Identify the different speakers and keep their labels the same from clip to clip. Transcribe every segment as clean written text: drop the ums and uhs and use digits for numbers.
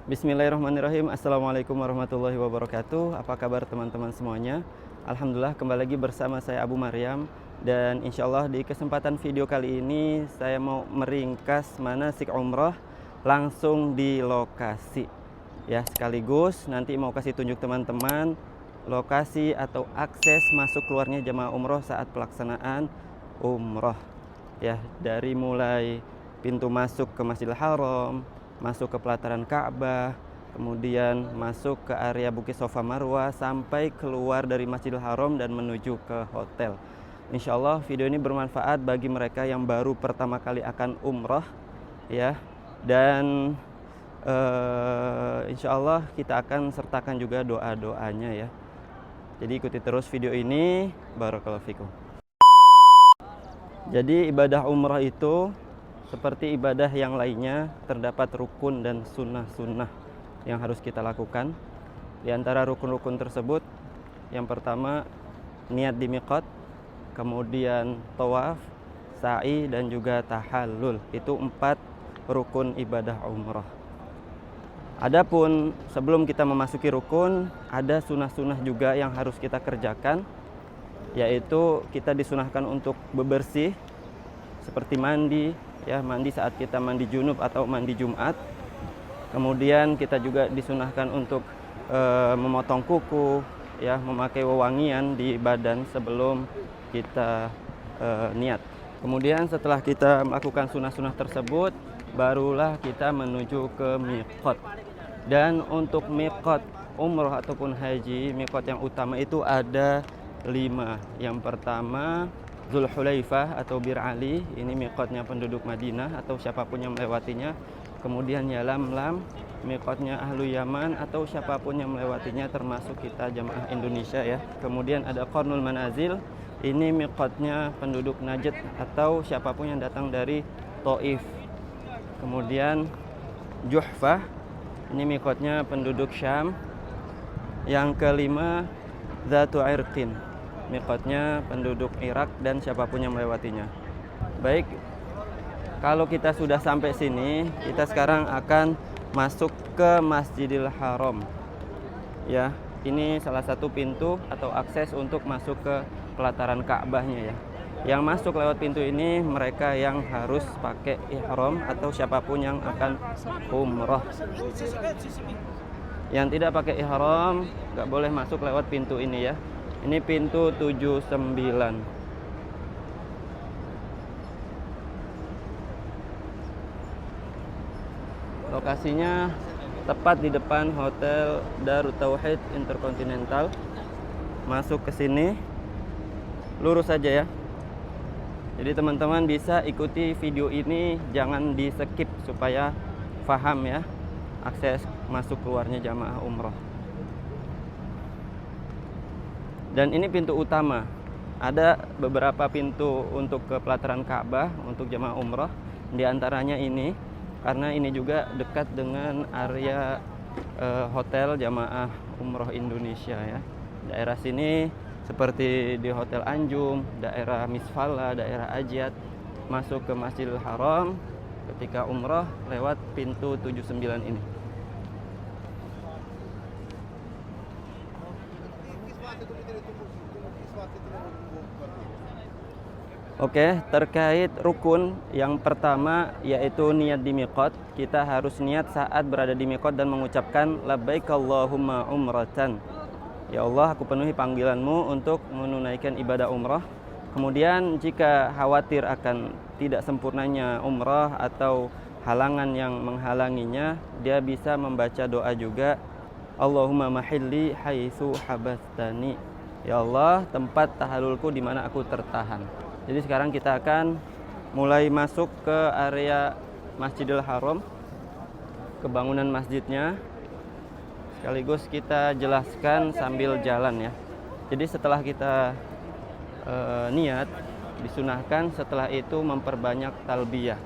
Speaker 1: Bismillahirrahmanirrahim. Assalamualaikum warahmatullahi wabarakatuh. Apa kabar teman-teman semuanya? Alhamdulillah kembali lagi bersama saya Abu Maryam. Dan insya Allah di kesempatan video kali ini saya mau meringkas manasik umrah langsung di lokasi. Ya, sekaligus nanti mau kasih tunjuk teman-teman lokasi atau akses masuk keluarnya jamaah umroh saat pelaksanaan umroh. Ya, dari mulai pintu masuk ke Masjidil Haram, masuk ke pelataran Ka'bah, kemudian masuk ke area Bukit Sofa Marwah sampai keluar dari Masjidil Haram dan menuju ke hotel. Insya Allah video ini bermanfaat bagi mereka yang baru pertama kali akan umroh, ya. Dan insya Allah kita akan sertakan juga doa-doanya, ya. Jadi ikuti terus video ini. Barakallahu fikum. Jadi ibadah umroh itu seperti ibadah yang lainnya, terdapat rukun dan sunnah-sunnah yang harus kita lakukan. Di antara rukun-rukun tersebut, yang pertama niat di miqat, kemudian tawaf, sa'i, dan juga tahallul. Itu 4 rukun ibadah umrah. Adapun sebelum kita memasuki rukun, ada sunnah-sunnah juga yang harus kita kerjakan, yaitu kita disunahkan untuk bebersih, seperti mandi, ya, mandi saat kita mandi junub atau mandi Jumat. Kemudian kita juga disunahkan untuk memotong kuku, ya, memakai wewangian di badan sebelum kita niat. Kemudian setelah kita melakukan sunnah-sunnah tersebut, barulah kita menuju ke miqat. Dan untuk miqat umroh ataupun haji, miqat yang utama itu ada 5. Yang pertama Zulhulaifah atau Bir Ali, ini miqatnya penduduk Madinah atau siapapun yang melewatinya. Kemudian Yalamlam, miqatnya ahlu Yaman atau siapapun yang melewatinya termasuk kita jamaah Indonesia, ya. Kemudian ada Qarnul Manazil, ini miqatnya penduduk Najd atau siapapun yang datang dari Taif. Kemudian Juhfah, ini miqatnya penduduk Syam. Yang kelima Dzatu Irqin, miqatnya penduduk Irak dan siapapun yang melewatinya. Baik, kalau kita sudah sampai sini, kita sekarang akan masuk ke Masjidil Haram. Ya, ini salah satu pintu atau akses untuk masuk ke pelataran Ka'bahnya, ya. Yang masuk lewat pintu ini mereka yang harus pakai ihram atau siapapun yang akan umroh. Yang tidak pakai ihram nggak boleh masuk lewat pintu ini, ya. Ini pintu 79. Lokasinya tepat di depan Hotel Darut Tauhid Intercontinental. Masuk ke sini, lurus saja, ya. Jadi teman-teman bisa ikuti video ini, jangan di skip supaya paham, ya, akses masuk keluarnya jamaah umroh. Dan ini pintu utama. Ada beberapa pintu untuk ke pelataran Ka'bah untuk jamaah umroh. Di antaranya ini, karena ini juga dekat dengan area hotel jamaah umroh Indonesia, ya. Daerah sini seperti di Hotel Anjum, daerah Misfala, daerah Ajiat, masuk ke Masjidil Haram ketika umroh lewat pintu 79 ini. Oke, terkait rukun yang pertama yaitu niat di miqat. Kita harus niat saat berada di miqat dan mengucapkan labbaik Allahumma umratan. Ya Allah, aku penuhi panggilanmu untuk menunaikan ibadah umrah. Kemudian jika khawatir akan tidak sempurnanya umrah atau halangan yang menghalanginya, dia bisa membaca doa juga, Allahumma mahilli haitsu habastani. Ya Allah, tempat tahallulku di mana aku tertahan. Jadi sekarang kita akan mulai masuk ke area Masjidil Haram, ke bangunan masjidnya. Sekaligus kita jelaskan sambil jalan, ya. Jadi setelah kita niat, disunahkan setelah itu memperbanyak talbiyah,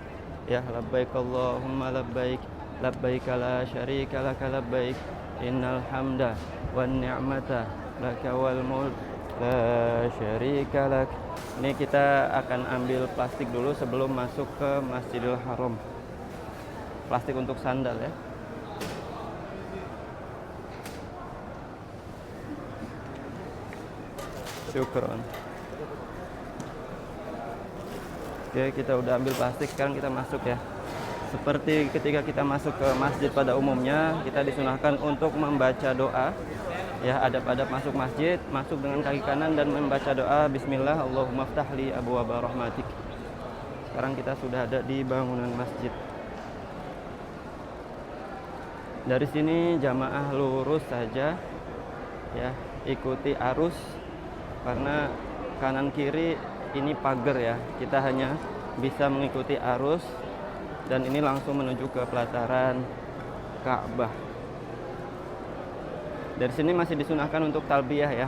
Speaker 1: ya. Labbaik Allahumma labbaik, labbaik la syarika laka labbaik, innal hamda wan ni'mata laka wal mulk la syarika lak. Ini kita akan ambil plastik dulu sebelum masuk ke Masjidil Haram. Plastik untuk sandal, ya. Syukron. Oke, kita udah ambil plastik, sekarang kita masuk ya. Seperti ketika kita masuk ke masjid pada umumnya, kita disunahkan untuk membaca doa. Ya, adab-adab masuk masjid, masuk dengan kaki kanan dan membaca doa Bismillah, Allahumma ftahli abwaaba rahmatik. Sekarang kita sudah ada di bangunan masjid. Dari sini jamaah lurus saja, ya, ikuti arus karena kanan kiri ini pagar ya. Kita hanya bisa mengikuti arus dan ini langsung menuju ke pelataran Ka'bah. Dari sini masih disunahkan untuk talbiyah ya.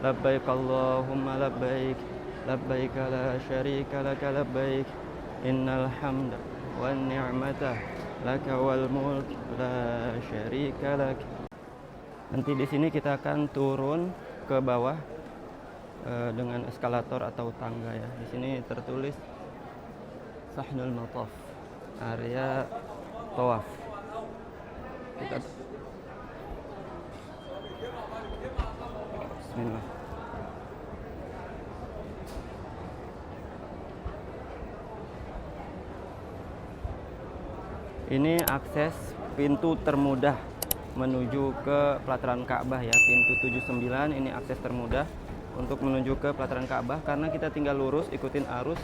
Speaker 1: Labbaik Allahumma labbaik, labbaik la syarika laka labbaik, innal hamda wan ni'mata laka wal mulk la syarika lak. Nanti di sini kita akan turun ke bawah dengan eskalator atau tangga ya. Di sini tertulis Sahnul Mataf, area tawaf. Bismillah. Ini akses pintu termudah menuju ke pelataran Ka'bah ya, pintu 79. Ini akses termudah untuk menuju ke pelataran Ka'bah karena kita tinggal lurus ikutin arus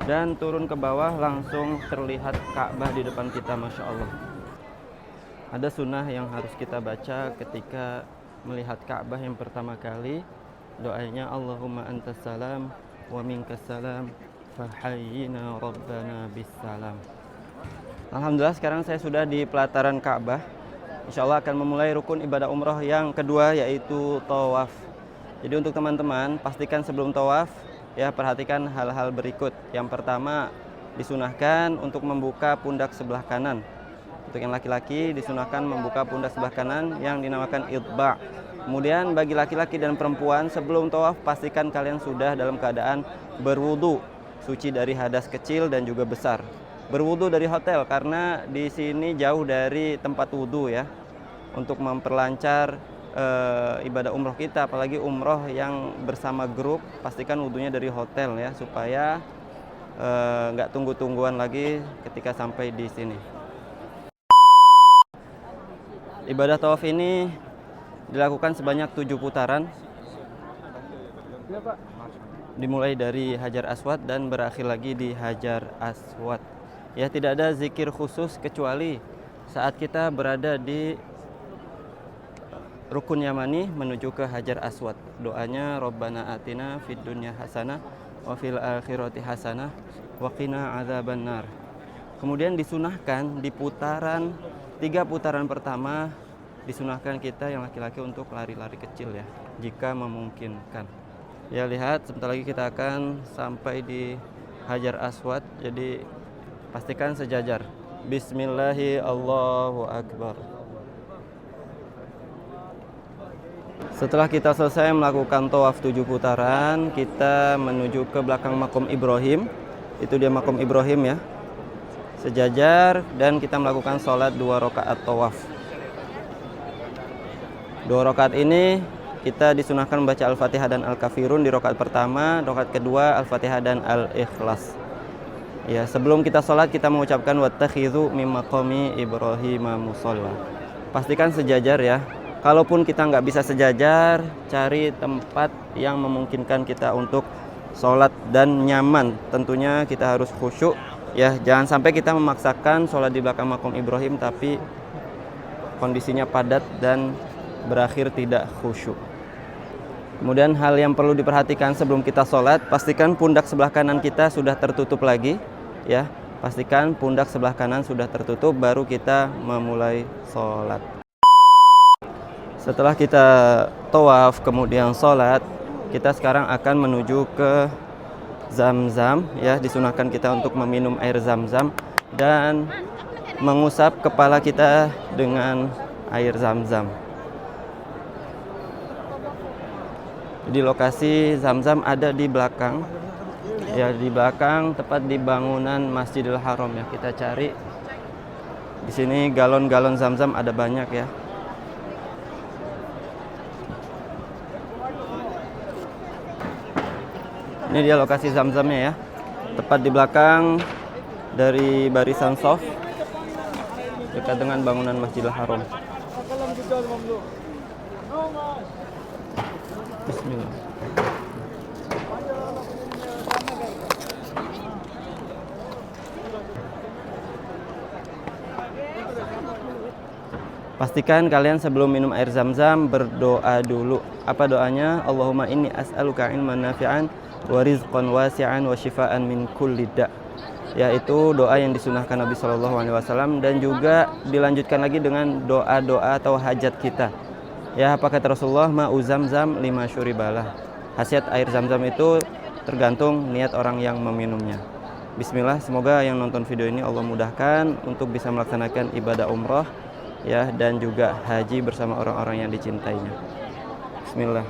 Speaker 1: dan turun ke bawah langsung terlihat Ka'bah di depan kita, Masya Allah. Ada sunnah yang harus kita baca ketika melihat Ka'bah yang pertama kali. Doanya Allahumma antas salam wa minkas salam fahayyina rabbana bis salam. Alhamdulillah sekarang saya sudah di pelataran Ka'bah. Insya Allah akan memulai rukun ibadah umroh yang kedua, yaitu tawaf. Jadi untuk teman-teman pastikan sebelum tawaf ya, perhatikan hal-hal berikut. Yang pertama, disunahkan untuk membuka pundak sebelah kanan. Untuk yang laki-laki disunahkan membuka pundak sebelah kanan yang dinamakan idba'. Kemudian bagi laki-laki dan perempuan sebelum tawaf pastikan kalian sudah dalam keadaan berwudu, suci dari hadas kecil dan juga besar. Berwudu dari hotel karena di sini jauh dari tempat wudu ya. Untuk memperlancar ibadah umroh kita, apalagi umroh yang bersama grup, pastikan wudunya dari hotel ya, supaya nggak tunggu-tungguan lagi ketika sampai di sini. Ibadah tawaf ini dilakukan sebanyak 7 putaran, dimulai dari Hajar Aswad dan berakhir lagi di Hajar Aswad. Ya, tidak ada zikir khusus kecuali saat kita berada di Rukun Yamani menuju ke Hajar Aswad. Doanya Rabbana atina fid dunya hasanah wa fil akhirati hasanah wa qina adzabannar. Kemudian disunahkan di putaran 3 putaran pertama disunahkan kita yang laki-laki untuk lari-lari kecil ya, jika memungkinkan. Ya, lihat sebentar lagi kita akan sampai di Hajar Aswad. Jadi pastikan sejajar. Bismillahi Allahu Akbar. Setelah kita selesai melakukan tawaf 7 putaran, kita menuju ke belakang makom Ibrahim. Itu dia makom Ibrahim ya. Sejajar dan kita melakukan sholat 2 rakaat tawaf. 2 rakaat ini kita disunahkan membaca Al-Fatihah dan Al-Kafirun di rakaat pertama, rakaat kedua Al-Fatihah dan Al-Ikhlas. Ya, sebelum kita sholat kita mengucapkan wattakhidhu mim maqami Ibrahim musalla. Pastikan sejajar ya. Kalaupun kita nggak bisa sejajar, cari tempat yang memungkinkan kita untuk sholat dan nyaman. Tentunya kita harus khusyuk ya. Jangan sampai kita memaksakan sholat di belakang makom Ibrahim tapi kondisinya padat dan berakhir tidak khusyuk. Kemudian hal yang perlu diperhatikan sebelum kita sholat, pastikan pundak sebelah kanan kita sudah tertutup lagi ya. Pastikan pundak sebelah kanan sudah tertutup baru kita memulai sholat. Setelah kita tawaf kemudian sholat, kita sekarang akan menuju ke Zam-Zam ya. Disunahkan kita untuk meminum air Zam-Zam dan mengusap kepala kita dengan air Zam-Zam. Di lokasi Zam-Zam ada di belakang ya, di belakang tepat di bangunan Masjidil Haram ya. Kita cari di sini galon-galon Zam-Zam ada banyak ya. Ini dia lokasi zam-zamnya ya, tepat di belakang dari barisan shaf, dekat dengan bangunan Masjidil Haram. Bismillah. Pastikan kalian sebelum minum air zam-zam berdoa dulu. Apa doanya? Allahumma inni as'aluka ilman nafi'an wa rizqan wasi'an wa shifaan min kulli da'. Yaitu doa yang disunahkan Nabi SAW, dan juga dilanjutkan lagi dengan doa-doa atau hajat kita. Ya, apa kata Rasulullah? Ma'u zam-zam lima syuribalah. Khasiat air zam-zam itu tergantung niat orang yang meminumnya. Bismillah, semoga yang nonton video ini Allah mudahkan untuk bisa melaksanakan ibadah umroh ya, dan juga haji bersama orang-orang yang dicintainya. Bismillah.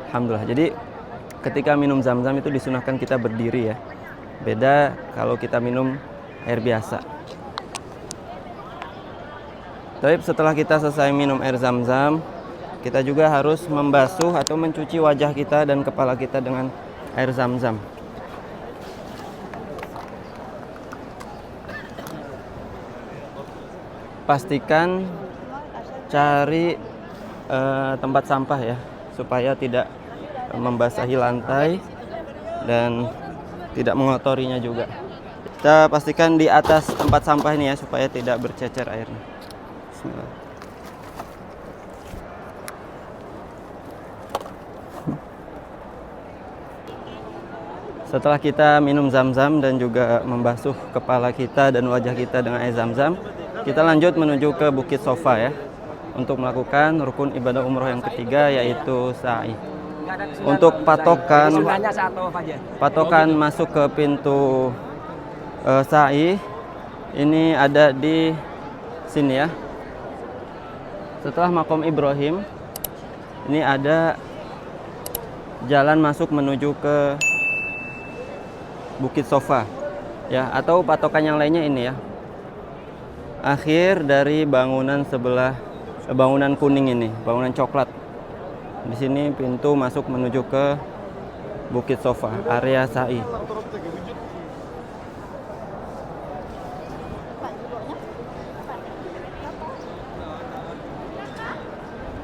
Speaker 1: Alhamdulillah. Jadi ketika minum zam-zam itu disunahkan kita berdiri ya. Beda kalau kita minum air biasa. Tapi setelah kita selesai minum air zam-zam, kita juga harus membasuh atau mencuci wajah kita dan kepala kita dengan air zam-zam. Pastikan cari tempat sampah ya, supaya tidak membasahi lantai dan tidak mengotorinya juga. Kita pastikan di atas tempat sampah ini ya, supaya tidak bercecer airnya. Bismillah. Setelah kita minum zam-zam dan juga membasuh kepala kita dan wajah kita dengan air zam-zam, kita lanjut menuju ke Bukit Sofa ya, untuk melakukan rukun ibadah umroh yang ketiga, yaitu sa'i. Untuk patokan masuk ke pintu sa'i ini ada di sini ya. Setelah Maqam Ibrahim, ini ada jalan masuk menuju ke Bukit Sofa ya, atau patokan yang lainnya ini ya, akhir dari bangunan sebelah, bangunan kuning ini, bangunan coklat. Di sini pintu masuk menuju ke Bukit Sofa, area sa'i.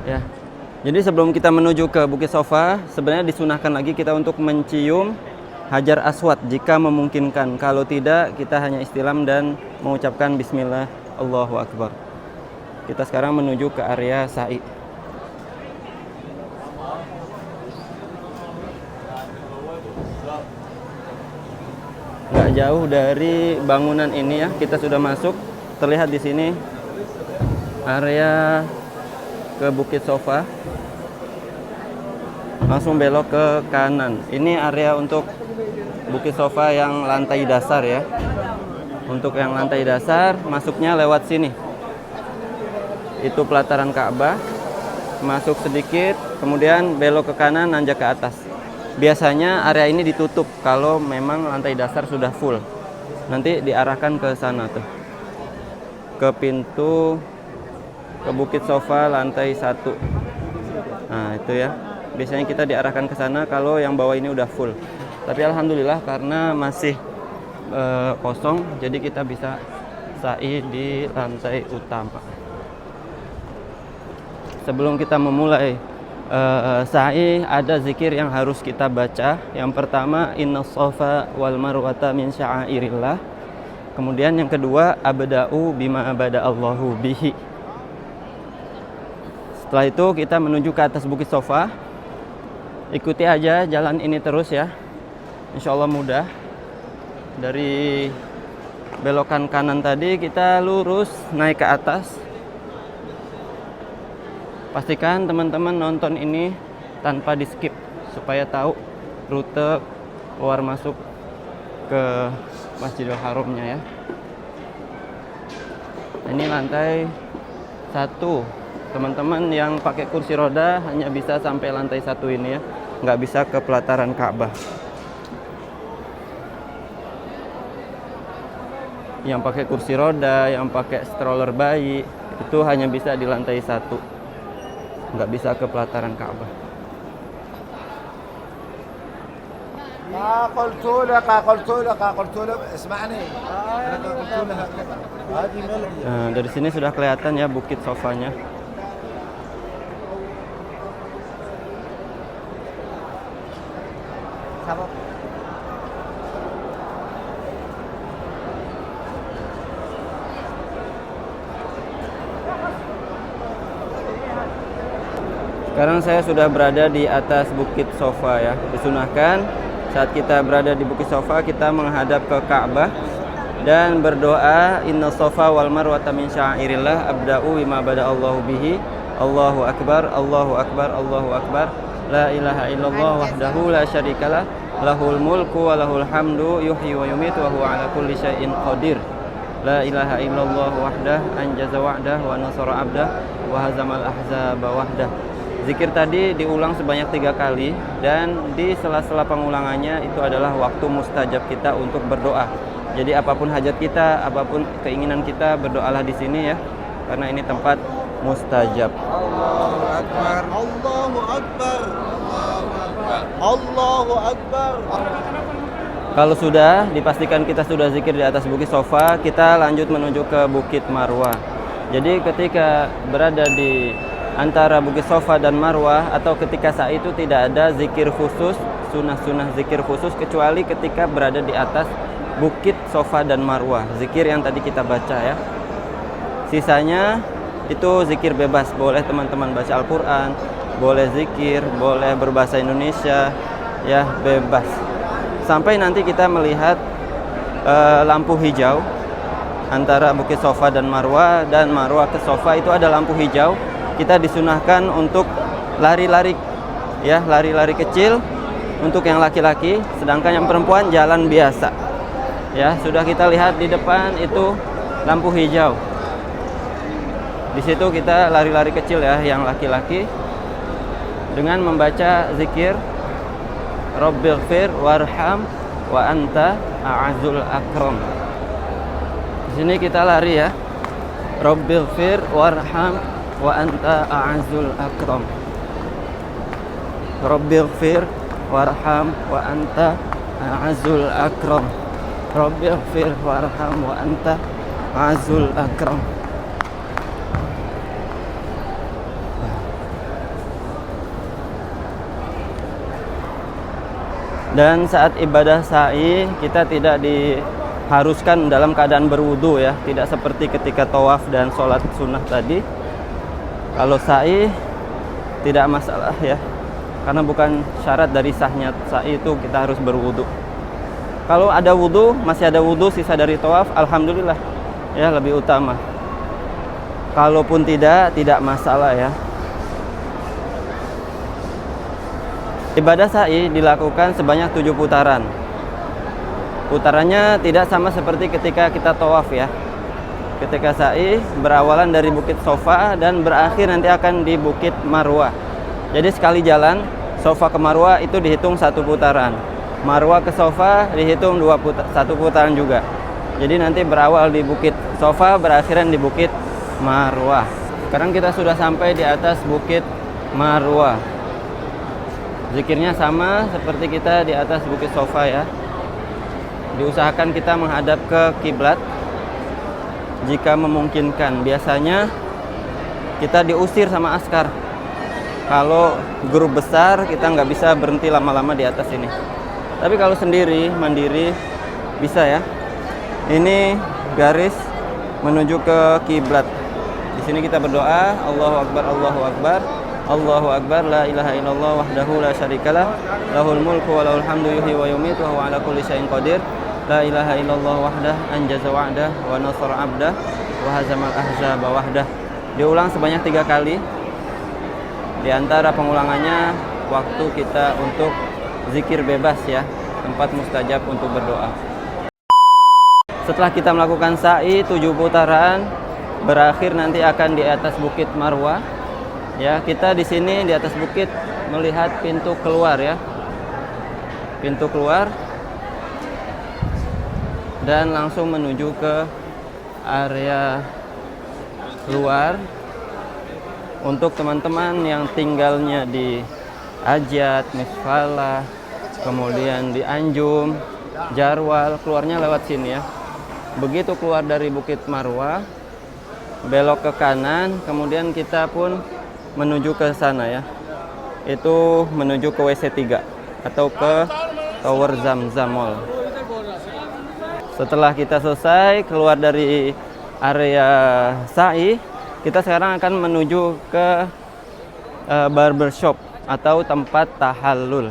Speaker 1: Ya. Jadi sebelum kita menuju ke Bukit Sofa, sebenarnya disunahkan lagi kita untuk mencium Hajar Aswad jika memungkinkan. Kalau tidak, kita hanya istilam dan mengucapkan bismillah, Allahu Akbar. Kita sekarang menuju ke area sa'i. Nggak jauh dari bangunan ini ya, kita sudah masuk. Terlihat di sini area ke Bukit Sofa. Langsung belok ke kanan. Ini area untuk Bukit Sofa yang lantai dasar ya. Untuk yang lantai dasar masuknya lewat sini. Itu pelataran Ka'bah. Masuk sedikit, kemudian belok ke kanan, nanjak ke atas. Biasanya area ini ditutup kalau memang lantai dasar sudah full. Nanti diarahkan ke sana tuh, ke pintu ke Bukit Sofa lantai 1. Nah itu ya, biasanya kita diarahkan ke sana kalau yang bawah ini udah full. Tapi alhamdulillah karena masih kosong, jadi kita bisa sa'i di lantai utama. Sebelum kita memulai sa'i, ada zikir yang harus kita baca. Yang pertama, innas safa wal marwata min sya'airillah. Kemudian yang kedua, abda'u bima abada Allahu bihi. Setelah itu kita menuju ke atas Bukit Sofa. Ikuti aja jalan ini terus ya, insya Allah mudah. Dari belokan kanan tadi kita lurus naik ke atas. Pastikan teman-teman nonton ini tanpa di skip supaya tahu rute keluar masuk ke Masjidil Haramnya ya. Ini lantai 1. Teman-teman yang pakai kursi roda hanya bisa sampai lantai 1 ini ya, nggak bisa ke pelataran Ka'bah. yang pakai kursi roda, yang pakai stroller bayi, itu hanya bisa di lantai 1, nggak bisa ke pelataran Ka'bah. Nah, dari sini sudah kelihatan ya bukit sofanya. Sekarang saya sudah berada di atas bukit Sofa ya. Disunahkan saat kita berada di bukit Sofa kita menghadap ke Ka'bah dan berdoa inna Sofa wal marwata min sya'airillah abda'u bima bada'allahu bihi. Allahu akbar, Allahu akbar, Allahu akbar. La ilaha illallah wahdahu la syarikalah, lahul mulku wa lahul hamdu yuhyi wa yumitu wa huwa ala kulli syai'in qadir. La ilaha illallah wahdah anjaza wa'dah wa nasara abdah wa hazamal ahzaba wahdah. Zikir tadi diulang sebanyak 3 kali dan di sela-sela pengulangannya itu adalah waktu mustajab kita untuk berdoa. Jadi apapun hajat kita, apapun keinginan kita, berdoalah di sini ya, karena ini tempat mustajab.
Speaker 2: Allahu Akbar, Allahu Akbar, Allahu Akbar.
Speaker 1: Kalau sudah dipastikan kita sudah zikir di atas bukit Sofa, kita lanjut menuju ke bukit Marwah. Jadi ketika berada di antara bukit Sofa dan Marwah atau ketika saat itu tidak ada zikir khusus, sunah-sunah zikir khusus kecuali ketika berada di atas bukit Sofa dan Marwah. Zikir yang tadi kita baca ya. Sisanya itu zikir bebas, boleh teman-teman baca Al-Quran, boleh zikir, boleh berbahasa Indonesia, ya bebas. Sampai nanti kita melihat lampu hijau antara bukit Sofa dan Marwah ke Sofa itu ada lampu hijau. Kita disunahkan untuk lari-lari ya, lari-lari kecil untuk yang laki-laki, sedangkan yang perempuan jalan biasa. Ya, sudah kita lihat di depan itu lampu hijau. Di situ kita lari-lari kecil ya, yang laki-laki dengan membaca zikir Rabbighfir warham wa anta a'azul akram. Di sini kita lari ya. Rabbighfir warham wa anta a'azul akram. Rabbighfir warham wa anta a'azul akram. Rabbighfir warham wa anta a'azul akram. Dan saat ibadah sa'i kita tidak diharuskan dalam keadaan berwudu ya, tidak seperti ketika tawaf dan sholat sunnah tadi. Kalau sa'i tidak masalah ya, karena bukan syarat dari sahnya sa'i itu kita harus berwudu. Kalau ada wudu, masih ada wudu sisa dari tawaf, alhamdulillah ya, lebih utama. Kalaupun tidak masalah ya. Ibadah sa'i dilakukan sebanyak 7 putaran. Putarannya tidak sama seperti ketika kita tawaf ya. Ketika sa'i berawalan dari bukit Sofa dan berakhir nanti akan di bukit Marwah. Jadi sekali jalan Sofa ke Marwah itu dihitung 1 putaran. Marwah ke Sofa dihitung 1 putaran juga. Jadi nanti berawal di bukit Sofa, berakhiran di bukit Marwah. Sekarang kita sudah sampai di atas bukit Marwah. Zikirnya sama seperti kita di atas bukit Sofa ya. Diusahakan kita menghadap ke kiblat jika memungkinkan. Biasanya kita diusir sama askar. Kalau grup besar kita nggak bisa berhenti lama-lama di atas ini. Tapi kalau sendiri, mandiri bisa ya. Ini garis menuju ke kiblat. Di sini kita berdoa, Allahu Akbar, Allahu Akbar, Allahu Akbar, la ilaha illallah wahdahu la syarikalah, lahul mulku wa lahul hamdu yuhyi wa yumitu wa huwa ala kulli syai'in qadir. La ilaha illallah wahdah anjaza wa'dah wa nasara abdah wa hazamal ahzaba wahdah. Diulang sebanyak 3 kali. Di antara pengulangannya waktu kita untuk zikir bebas ya, tempat mustajab untuk berdoa. Setelah kita melakukan sa'i 7 putaran, berakhir nanti akan di atas bukit Marwah. Ya, kita di sini di atas bukit melihat pintu keluar ya. Pintu keluar. dan langsung menuju ke area luar. Untuk teman-teman yang tinggalnya di Ajat, Misfalah, kemudian di Anjum, Jarwal, keluarnya lewat sini ya. Begitu keluar dari Bukit Marwah, belok ke kanan, kemudian kita pun menuju ke sana ya. Itu menuju ke WC3 atau ke Tower Zamzam Mall. Setelah kita selesai keluar dari area sa'i, kita sekarang akan menuju ke barbershop atau tempat tahallul.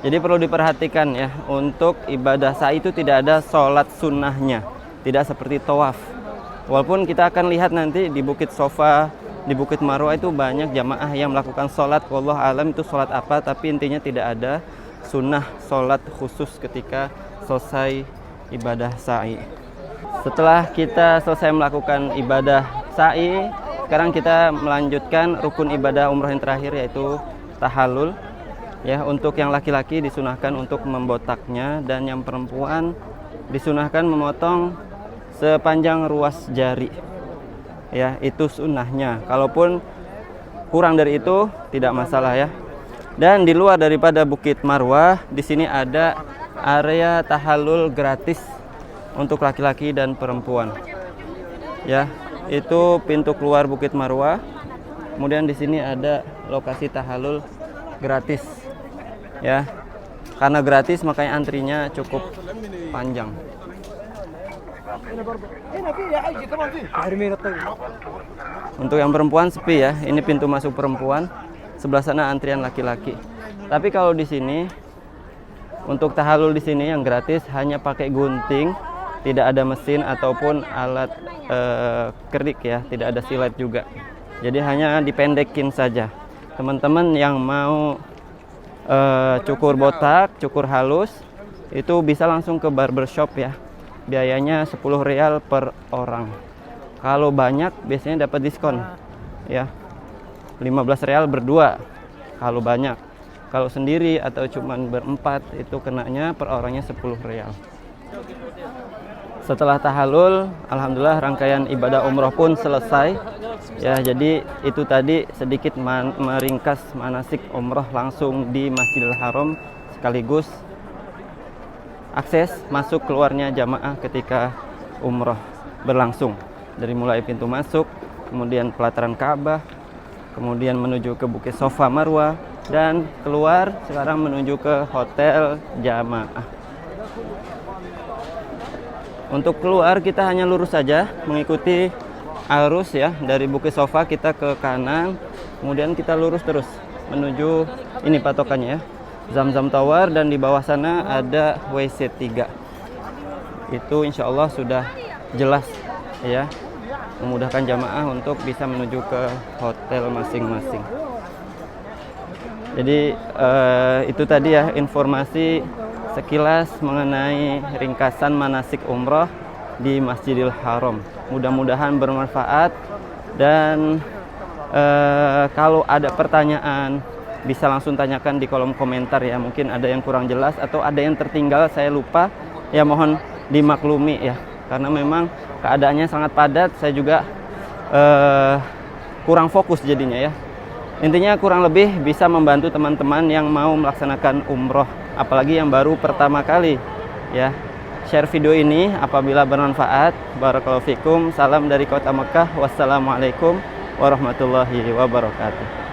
Speaker 1: Jadi perlu diperhatikan ya, untuk ibadah sa'i itu tidak ada sholat sunnahnya, tidak seperti tawaf. Walaupun kita akan lihat nanti di Bukit Sofa, di Bukit Marwah itu banyak jamaah yang melakukan sholat, wallahu alam itu sholat apa, tapi intinya tidak ada sunnah sholat khusus ketika selesai ibadah sa'i. Setelah kita selesai melakukan ibadah sa'i, sekarang kita melanjutkan rukun ibadah umroh yang terakhir, yaitu tahallul. Ya, untuk yang laki-laki disunahkan untuk membotaknya, dan yang perempuan disunahkan memotong sepanjang ruas jari. Ya, itu sunnahnya. Kalaupun kurang dari itu tidak masalah ya. Dan di luar daripada Bukit Marwah, di sini ada area tahallul gratis untuk laki-laki dan perempuan. Ya, itu pintu keluar Bukit Marwah. Kemudian di sini ada lokasi tahallul gratis. Ya, karena gratis makanya antrinya cukup panjang. Untuk yang perempuan sepi ya, ini pintu masuk perempuan, sebelah sana antrian laki-laki. Tapi kalau di sini untuk tahallul di sini yang gratis hanya pakai gunting, tidak ada mesin ataupun alat kerik ya, tidak ada silet juga. Jadi hanya dipendekin saja. Teman-teman yang mau cukur botak, cukur halus, itu bisa langsung ke barbershop ya. Biayanya 10 rial per orang. Kalau banyak biasanya dapat diskon ya, 15 rial berdua kalau banyak. Kalau sendiri atau cuman berempat itu kenanya per orangnya 10 rial. Setelah tahallul, alhamdulillah rangkaian ibadah umroh pun selesai ya. Jadi itu tadi sedikit meringkas manasik umroh langsung di Masjidil Haram, sekaligus akses masuk keluarnya jamaah ketika umroh berlangsung, dari mulai pintu masuk, kemudian pelataran Ka'bah, kemudian menuju ke Bukit Sofa Marwah, dan keluar sekarang menuju ke hotel jamaah. Untuk keluar kita hanya lurus saja mengikuti arus ya, dari Bukit Sofa kita ke kanan, kemudian kita lurus terus menuju ini patokannya ya, Zamzam Tower, dan di bawah sana ada WC3. Itu insya Allah sudah jelas ya, memudahkan jamaah untuk bisa menuju ke hotel masing-masing. Jadi itu tadi ya informasi sekilas mengenai ringkasan manasik umroh di Masjidil Haram. Mudah-mudahan bermanfaat, dan kalau ada pertanyaan bisa langsung tanyakan di kolom komentar ya. Mungkin ada yang kurang jelas atau ada yang tertinggal, saya lupa ya, mohon dimaklumi ya, karena memang keadaannya sangat padat. Saya juga kurang fokus jadinya ya. Intinya kurang lebih bisa membantu teman-teman yang mau melaksanakan umroh, apalagi yang baru pertama kali ya. Share video ini apabila bermanfaat. Barakallahu fikum. Salam dari Kota Mekah. Wassalamualaikum warahmatullahi wabarakatuh.